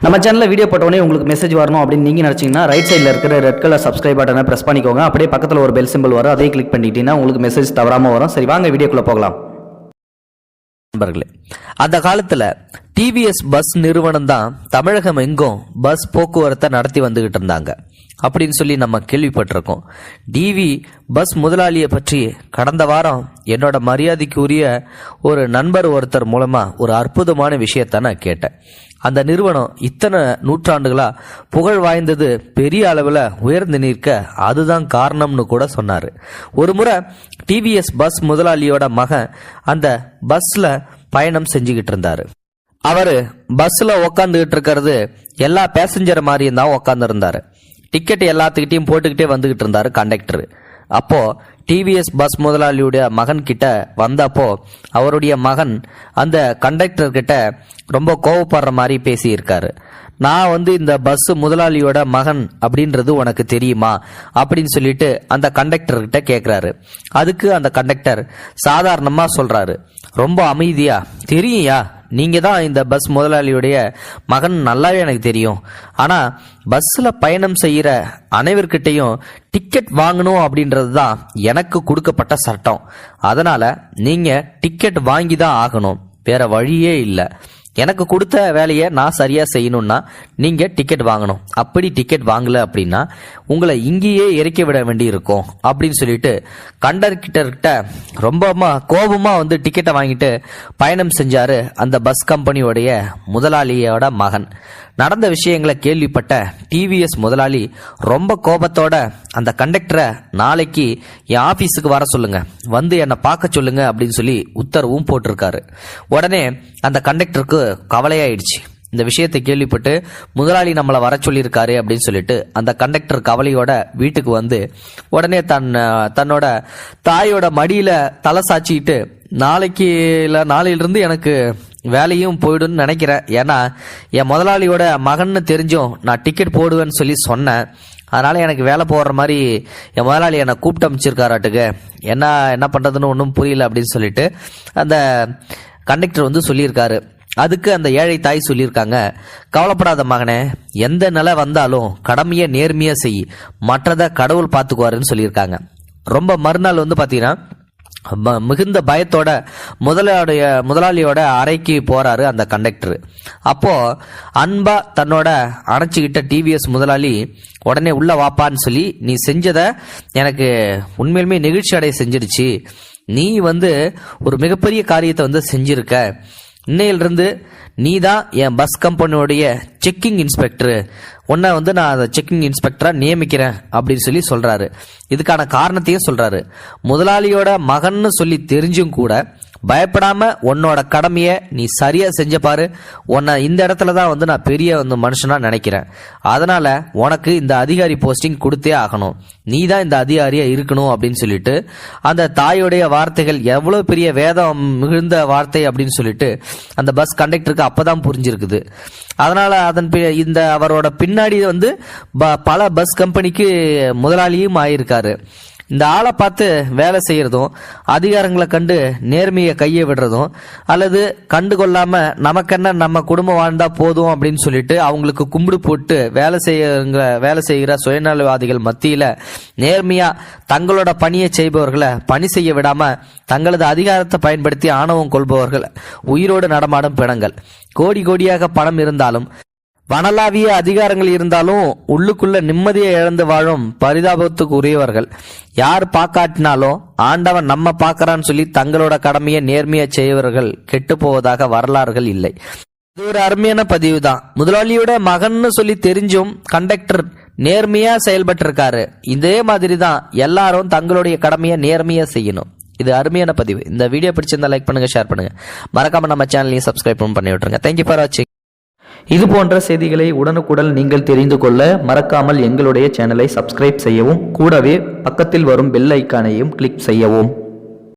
நம்ம சேனலில் வீடியோ போட்டோடனே உங்களுக்கு மெசேஜ் வரணும் அப்படின்னு நீங்கள் நினச்சிங்கன்னா ரைட் சைடில் இருக்கிற ரெட் கலர் சப்ஸ்கிரைப் பட்டனை ப்ரெஸ் பண்ணிக்கோங்க. அப்படியே பக்கத்தில் ஒரு பெல் சிம்பிள் வரும், அதையும் கிளிக் பண்ணிட்டீங்கன்னா உங்களுக்கு மெசேஜ் தவறாமல் வரும். சரி, வாங்க வீடியோக்குள்ளே போகலாம். நண்பர்களே, அந்த காலத்துல டிவிஎஸ் பஸ் நிறுவனம் தான் தமிழகம் எங்கும் பஸ் போக்குவரத்தை நடத்தி வந்துகிட்டு இருந்தாங்க அப்படின்னு சொல்லி நம்ம கேள்விப்பட்டிருக்கோம். டிவி பஸ் முதலாளியை பற்றி கடந்த வாரம் என்னோட மரியாதைக்குரிய ஒரு நண்பர் ஒருத்தர் மூலமா ஒரு அற்புதமான விஷயத்தை நான் கேட்டேன். அந்த நிறுவனம் இத்தனை நூற்றாண்டுகளா புகழ் வாய்ந்தது பெரிய அளவில் உயர்ந்து நிற்க அதுதான் காரணம்னு கூட சொன்னார். ஒரு முறை டிவிஎஸ் பஸ் முதலாளியோட மகன் அந்த பஸ்ல பயணம் செஞ்சுக்கிட்டு இருந்தாரு. அவரு பஸ்ல உக்காந்துகிட்டு இருக்கிறது எல்லா பேசஞ்சர் மாதிரியும் தான் உக்காந்து இருந்தாரு. டிக்கெட் எல்லாத்துக்கிட்டையும் போட்டுக்கிட்டே வந்துகிட்டு இருந்தாரு கண்டக்டர். அப்போ டிவிஎஸ் பஸ் முதலாளியுடைய மகன் கிட்ட வந்தப்போ அவருடைய மகன் அந்த கண்டக்டர் கிட்ட ரொம்ப கோவப்படுற மாதிரி பேசி இருக்காரு. நான் இந்த பஸ் முதலாளியோட மகன் அப்படின்றது உனக்கு தெரியுமா அப்படின்னு சொல்லிட்டு அந்த கண்டக்டர் கிட்ட கேட்கிறாரு. அதுக்கு அந்த கண்டக்டர் சாதாரணமா சொல்றாரு, ரொம்ப அமைதியா, தெரியுயா, நீங்க தான் இந்த பஸ் முதலாளியுடைய மகன், நல்லாவே எனக்கு தெரியும். ஆனா பஸ்ல பயணம் செய்யற அனைவர்கிட்டையும் டிக்கெட் வாங்கணும் அப்படின்றது தான் எனக்கு கொடுக்கப்பட்ட சட்டம். அதனால நீங்க டிக்கெட் வாங்கி தான் ஆகணும், வேற வழியே இல்லை. எனக்கு கொடுத்த வேலையை நான் சரியா செய்யணும்னா நீங்க டிக்கெட் வாங்கணும். அப்படி டிக்கெட் வாங்கல அப்படின்னா உங்களை இங்கேயே இறக்கி விட வேண்டி இருக்கும் அப்படின்னு சொல்லிட்டு கண்டக்டர்கிட்ட ரொம்ப கோபமா டிக்கெட்டை வாங்கிட்டு பயணம் செஞ்சாரு அந்த பஸ் கம்பெனியோடைய முதலாளியோட மகன். நடந்த விஷயங்களை கேள்விப்பட்ட டிவிஎஸ் முதலாளி ரொம்ப கோபத்தோட அந்த கண்டக்டரை நாளைக்கு என் ஆபீஸுக்கு வர சொல்லுங்க, என்னை பார்க்க சொல்லுங்க அப்படின்னு சொல்லி உத்தரவும் போட்டிருக்காரு. உடனே அந்த கண்டக்டருக்கு கவலையாயிடுச்சு. இந்த விஷயத்தை கேள்விப்பட்டு முதலாளி நம்மளை வர சொல்லியிருக்காரு அப்படின்னு சொல்லிட்டு அந்த கண்டக்டர் கவலையோட வீட்டுக்கு உடனே தன்னோட தாயோட மடியில தலை சாச்சிக்கிட்டு நாளையிலிருந்து எனக்கு வேலையும் போயிடும்னு நினைக்கிறேன். ஏன்னா என் முதலாளியோட மகன்னு தெரிஞ்சும் நான் டிக்கெட் போடுவேன்னு சொல்லி சொன்னேன். அதனால எனக்கு வேலை போடுற மாதிரி என் முதலாளி என்னை கூப்பிட்டு அமைச்சிருக்காராட்டுக்கு, என்ன பண்றதுன்னு ஒன்றும் புரியல அப்படின்னு சொல்லிட்டு அந்த கண்டக்டர் சொல்லியிருக்காரு. அதுக்கு அந்த ஏழை தாய் சொல்லியிருக்காங்க, கவலைப்படாத மகனே, எந்த நிலை வந்தாலும் கடமையை நேர்மையா செய், மற்றதை கடவுள் பார்த்துக்குவாருன்னு சொல்லியிருக்காங்க. ரொம்ப மறுநாள் பாத்தீங்கன்னா மிகுந்த பயத்தோட முதலாளியோட அறைக்கு போறாரு அந்த கண்டக்டர். அப்போ அன்பா தன்னோட அணைச்சிக்கிட்ட டிவிஎஸ் முதலாளி உடனே உள்ள வாப்பான்னு சொல்லி, நீ செஞ்சத எனக்கு உண்மையிலுமே நெகிழ்ச்சி அடைய செஞ்சிருச்சு. நீ ஒரு மிகப்பெரிய காரியத்தை செஞ்சிருக்க. இன்னையிலிருந்து நீ தான் என் பஸ் கம்பெனியோடைய செக்கிங் இன்ஸ்பெக்டர், உன்னை நான் அதை செக்கிங் இன்ஸ்பெக்டரா நியமிக்கிறேன் அப்படின்னு சொல்றாரு. இதுக்கான காரணத்தையும் சொல்றாரு. முதலாளியோட மகன்னு சொல்லி தெரிஞ்சும் கூட பயப்படாம உன்னோட கடமைய நீ சரியா செஞ்ச பாரு. உன்னை இந்த இடத்துல தான் நான் பெரிய மனுஷனா நினைக்கிறேன். அதனால உனக்கு இந்த அதிகாரி போஸ்டிங் கொடுத்தே ஆகணும், நீ தான் இந்த அதிகாரியா இருக்கணும் அப்படின்னு சொல்லிட்டு அந்த தாயோடைய வார்த்தைகள் எவ்வளவு பெரிய வேதம் மிகுந்த வார்த்தை அப்படின்னு சொல்லிட்டு அந்த பஸ் கண்டக்டருக்கு அப்பதான் புரிஞ்சிருக்குது. அதனால இந்த அவரோட பின்னாடி பல பஸ் கம்பெனிக்கு முதலாளியும் ஆயிருக்காரு. இந்த ஆளை பார்த்து வேலை செய்யறதும், அதிகாரங்களை கண்டு நேர்மையை கையை விடுறதும், அல்லது கண்டுகொள்ளாம நமக்கென்ன நம்ம குடும்பம் வாழ்ந்தா போதும் அப்படின்னு சொல்லிட்டு அவங்களுக்கு கும்பிடு போட்டு வேலை செய்கிற சுயநலவாதிகள் மத்தியில நேர்மையா தங்களோட பணியை செய்பவர்களை பணி செய்ய விடாம தங்களது அதிகாரத்தை பயன்படுத்தி ஆணவம் கொள்பவர்கள் உயிரோடு நடமாடும் பிணங்கள். கோடி கோடியாக பணம் இருந்தாலும், வனலாவிய அதிகாரங்கள் இருந்தாலும் உள்ளுக்குள்ள நிம்மதியை இழந்து வாழும் பரிதாபத்துக்கு உரியவர்கள். யார் பார்க்காட்டினாலும் ஆண்டவன் நம்ம பார்க்கறான்னு சொல்லி தங்களோட கடமையை நேர்மையா செய்வர்கள் கெட்டு போவதாக வரலாறுகள் இல்லை. இது ஒரு அருமையான பதிவு தான். முதலாளியோட மகன்னு சொல்லி தெரிஞ்சும் கண்டக்டர் நேர்மையா செயல்பட்டு இருக்காரு. இதே மாதிரி தான் எல்லாரும் தங்களுடைய கடமையை நேர்மையா செய்யணும். இது அருமையான பதிவு. இந்த வீடியோ பிடிச்சிருந்தா லைக் பண்ணுங்க, ஷேர் பண்ணுங்க, மறக்காம நம்ம சேனலையும் சப்ஸ்கிரைப் பண்ணி விட்டுருங்க. தேங்க்யூ ஃபார் வாட்சிங். இது போன்ற செய்திகளை உடனுக்குடன் நீங்கள் தெரிந்து கொள்ள மறக்காமல் எங்களுடைய சேனலை சப்ஸ்கிரைப் செய்யவும், கூடவே பக்கத்தில் வரும் பெல் ஐக்கானையும் கிளிக் செய்யவும்.